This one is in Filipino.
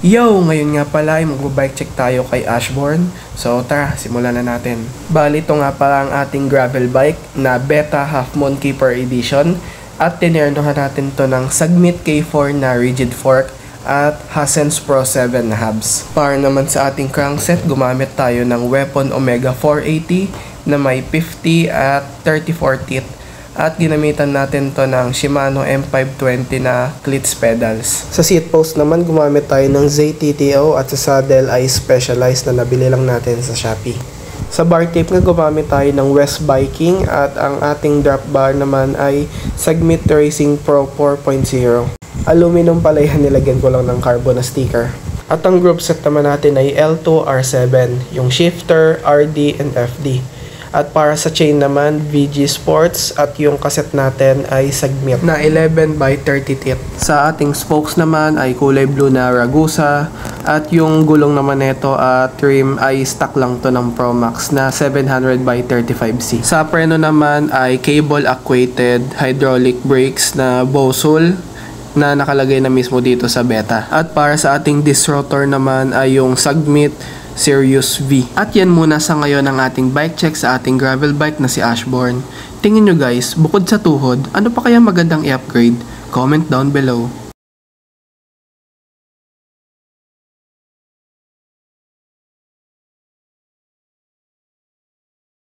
Yo! Ngayon nga pala ay mag-bike check tayo kay Ashbourne. So tara, simulan na natin. Bali, ito nga pala ang ating gravel bike na Beta Half Moon Keeper Edition. At tinernohan natin to ng Sagmit K4 na rigid fork at Hassens Pro 7 na hubs. Para naman sa ating crankset, gumamit tayo ng Weapon Omega 480 na may 50 at 34 teeth. At ginamitan natin to ng Shimano M520 na cleats pedals. Sa seat post naman, gumamit tayo ng ZTTO at sa saddle ay Specialized na nabili lang natin sa Shopee. Sa bar tape nga, gumamit tayo ng West Biking at ang ating drop bar naman ay Sagmit Racing Pro 4.0. Aluminum pala yan, nilagyan ko lang ng carbon na sticker. At ang group set naman natin ay L2, R7, yung shifter, RD, and FD. At para sa chain naman, VG Sports at yung cassette natin ay Sagmit na 11 by 30 teeth. Sa ating spokes naman ay kulay blue na Ragusa at yung gulong naman nito at trim ay stock lang to ng Pro Max na 700 by 35C. Sa preno naman ay cable acquainted hydraulic brakes na Bosul na nakalagay na mismo dito sa Beta. At para sa ating disc rotor naman ay yung Sagmit Sirius V. At yan muna sa ngayon ang ating bike check sa ating gravel bike na si Ashbourne. Tingin nyo guys, bukod sa tuhod, ano pa kaya magandang i-upgrade? Comment down below.